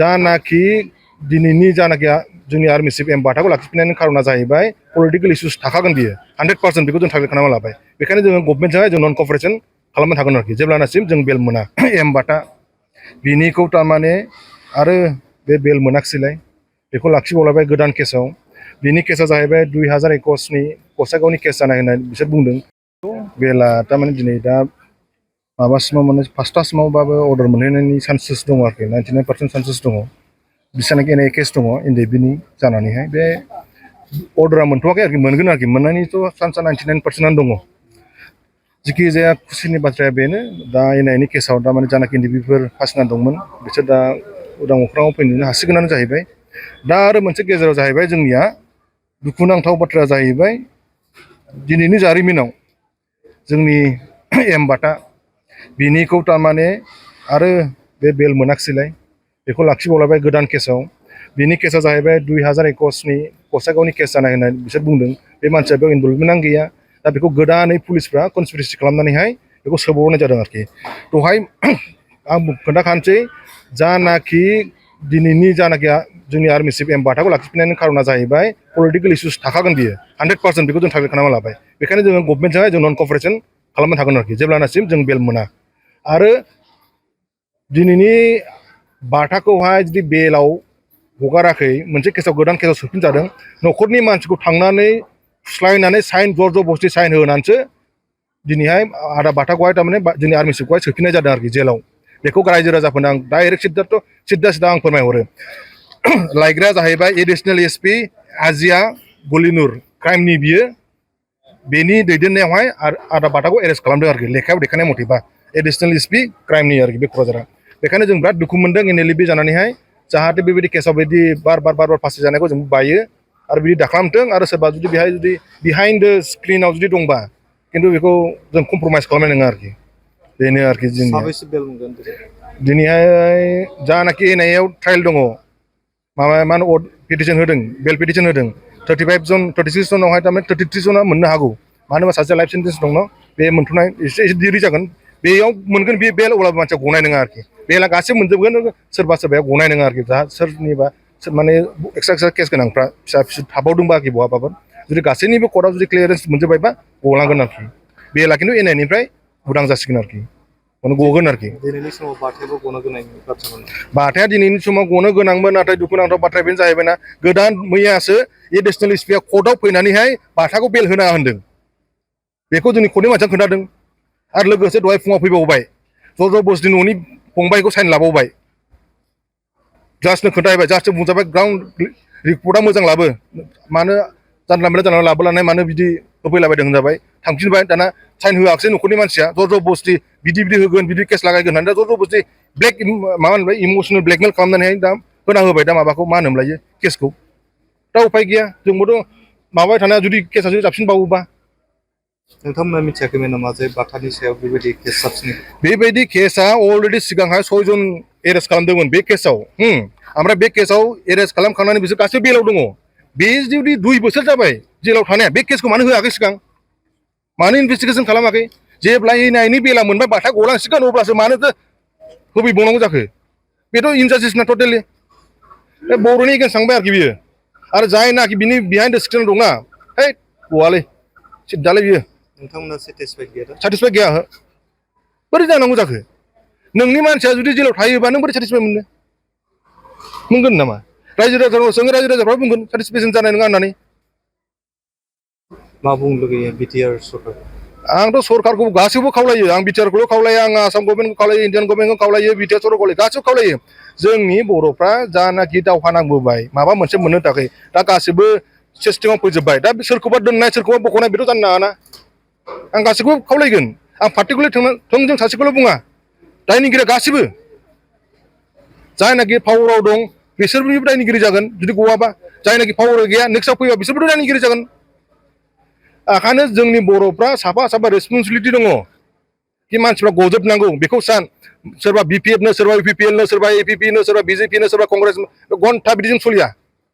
जानाखि दिनैनि जानाखि जोंनि आर्मि चिफ एम बाटाखौ लाखिफिननायनि खारना जाहैबाय पलिटिकेल इश्यूस थाखागोन बियो 100% बेखौ जों टारगेट खालामना लाबाय बेखायनो जोङो गभर्नमेन्टजों जों नन कपारेसन खालामनो थागोन आरोखि जेब्लानासिम जों बेल मोना एम बाटा बिनिखौ थारमाने आरो बे बेल मोनाखिसैलाय बेखौ लाखिबावलायबाय गोदान केसाव बिनि केसा जाहैबाय 2021नि गसाइगावनि केस जानाय होननाय बिसोर बुंदों बेला थारमाने दिनै दा माबासिमाव माने 5थासिमावबाबो अर्डार मोनहैनायनि चान्सेस दङ आरोखि 99% चान्सेस दङ बिसानाखि एनआइ केस दङ एनडिएफबिनि जानानैहाय बे अर्डारा मोनथ'वाखै आरोखि मोनगोन आरोखि मोननायनिथ' चान्सआ 99%आनो दङ जिखि जाया खुसिनि बाथ्राया बेनो दा एनआइनि केसाव दा माने जानाखि एनडिएफबिफोर फासिना दंमोन बिसोर दा उदां अख्राङाव फैनो हासिगोनानो जाहैबाय दा आरो मोनसे गेजेराव जाहैबाय जोंनिया दुखुनांथाव बाथ्रा जाहैबाय दिनैनि जारिमिनाव जोंनि एम बाटा बिनिखौ थारमाने आरो बे बेल मोनाखिसैलाय बेखौ लाखिबावलायबाय गोदान केसाव बिनि केसा जाहैबाय 2021नि गसाइगावनि केस जानाय होननाय बिसोर बुंदों बे मानसिया बेयाव इनभल्भमेन्टआनो गैया दा बेखौ गोदानै पुलिसफ्रा कनस्पिरेसि खालामनानैहाय बेखौ सोबावनाय जादों आरोखि दहाय आं खोन्थाखानोसै जानाखि दिनैनि जानाखि जोंनि आर्मि चिफ एम बाटाखौ लाखिफिननायनि खारना जाहैबाय पलिटिकेल इश्यूस थाखागोन बियो 100% बेखौ जों टारगेट खालामना लाबाय बेखायनो जोङो गभर्नमेन्टजों जों नन कपारेसन खालामनो थागोन आरोखि जेब्लानासिम जों बेल मोना आरो दिनैनि बाटाखौहाय जुदि बेलाव हगाराखै मोनसे केसाव गोदान केसाव सोफिनजादों न'खरनि मानसिखौ थांनानै फुस्लायनानै साइन जर-जबस्थि साइन होनानैसो दिनैहाय आदा बाटाखौहाय थारमाने जोंनि आर्मि चिफखौहाय सोफिननाय जादों आरोखि जेलाव बेखौ रायजो राजाफोरनो आं डाइरेक्ट सिद्दा आं फोरमायहरो लायग्राया जाहैबाय एडिसनेल एसपि आजिया गलिनुर क्राइमनि बियो बेनि दैदेननायावहाय आदा बाटाखौ एरेस्ट खालामदों आरोखि लेखायाव देखायनाय मथेबा एडिसनेल एसपि क्राइमनि आरोखि बे क'क्राझारा बेखायनो जों बिराद दुखु मोनदों एनएलएफबि जानानैहाय जाहाथे बेबायदि केसाव बिदि बार फासि जानायखौ जों बायो आरो बिदि दाखालामथों आरो सोरबा जुदि बेहाय जुदि बिहाइन्ड द स्क्रिनाव जुदि दंबा खिन्थु बेखौ जों कमप्रमाइस खालामनाय नङा आरोखि बेनो आरोखि जोंनि दिनैहाय जानाखि एनआइआव ट्रायल दङ माबा मा होनो पिटिसन होदों बेल पिटिसन होदों 36 जनावहाय थारमाने 33 जना मोननो हागौ मानो होनबा सासे लाइफ सेन्टेन्स दङ बे मोनथ'नाय एसे दिरि जागोन बेयाव मोनगोन बे बेल अब्लाबो मानसिया गनाय नङा आरोखि बेला गासैबो मोनजोबगोन सोरबाया गनाय नङा आरोखि सोरनिबा माने एक्सट्रा केस गोनांफ्रा फिसा फिसौ थाबावदोंबा आरोखि बहाबाबो जुदि गासैनिबो कर्टआव जुदि क्लियारेन्स मोनजोबबायबा गलांगोन आरोखि बेला खिन्थु एनआइनिफ्राय उदां जासिगोन आरोखि गगोन आरोखि दिनैनि समाव बाथायाबो गनो गोनां बाथ्रामोन बाथाया दिनैनि समाव गनो गोनांमोन नाथाय दुखुनांथाव बाथ्राया बेनो जाहैबायना गोदान मैयासो एडिसनेल एसपिआ कर्टआव फैनानैहाय बाथाखौ बेल होनाङा होनदों बेखौ जोंनि कर्टनि मानसिया खोन्थादों आरो लोगोसे दहाय फुङाव फैबावबाय जर-जबस्थि न'नि फंबायखौ साइन लाबावबाय जास्टनो खोन्थाहैबाय जास्टनो बुंजाबाय ग्राउन्ड रिपर्टआ मोजां लाबो मानो जानला लाबोलानाय मानो बिदि होफैलाबायदों होनजाबाय थांफिनबाय दाना साइन होआखिसै न'खरनि मानसिया जर-जबस्थि बिदि होगोन बिदि केस लागायगोन होननानै दा जर-जबस्थि माबा होनबाय इमसनेल ब्लेकमेल खालामनानैहाय दा होना होबाय दा माबाखौ मा होनोमोनलाय केसखौ दा उफाय गैया जोंबोथ' माबाबाय थानाया जुदि केसा जुदि जाबसिनबावोबा नोंथांमोना मिथियाखैमोन नामा जे बाथानि सायाव बेबायदि केस जाबसिनो बेबायदि केसा अलरेडि सिगांहाय 6 जन एरेस्ट खालामदोंमोन बे केसाव ओमफ्राय बे केसाव एरेस्ट खालामखांनानै बिसोर गासैबो बेलाव दङ बे जुदि 2 बोसोर जाबाय जेलाव थानाया बे केसखौ मानो होआखै सिगां मानो इनभेस्टिगेसन खालामाखै जेब्ला एनआइनि बेला मोनबाय बाथा गलांसिगोन अब्लासो मानो होफैबावनांगौ जाखो बेथ' इनजास्टिसना टटेलि बर'नि एगेन्स्ट थांबाय आरोखि बियो आरो जायनाखि बिनि बिहाइन्ड द स्क्रिन दंना है गवालै सिद्दालै बियो नोंथांमोना सेटिसफाइड गैया बोरै जानांगौ जाखो नोंनि मानसिया जुदि जेलाव थायोबा नों बोरै सेटिसफाइड मोनगोन नामा रायजो राजाफ्राव सोङो रायजो राजाफ्रा बुंगोन सेटिसफेक्सन जानाय नङा होननानै मा बुंनो लुगैयो बिटिआर सरकार आंथ' सरकारखौ गासैबो खावलायो आं बिटिआरखौल' खावलाया आं आसाम गभर्नमेन्टखौ खावलायो इन्डियान गभर्नमेन्टखौ खावलायो बिटिआर सरकारखौ गासैबो खावलायो जोंनि बर'फ्रा जानाखि दावहा नांबोबाय माबा मोनसे मोननो थाखाय दा गासैबो सिस्टेमाव फैजोब्बाय दा सोरखौबा दोननाय सोरखौबा बख'नाय बेथ' जानो नाङाना आं गासैखौबो खावलायगोन आं पार्टिकुलार थोंजों सासेखौल' बुङा दायनिगिरिया गासैबो जायनाखि पावाराव दं बिसोरनिबो दायनिगिरि जागोन जुदि गवाबा जायनाखि पावार गैया नेक्स्टआव फैबा बिसोरबोथ' दायनिगिरि जागोन ओंखायनो जोंनि बर'फ्रा साफा रेसपन्सिबिलिटि दङ कि मानसिफ्रा गजोबनांगौ बेखौ सान सोरबा बिपिएफनो सोरबा इउपिपिएलनो सोरबा एपिपिनो सोरबा बिजेपिनो सोरबा कंग्रेस घन्टा बिदिजों सोलिया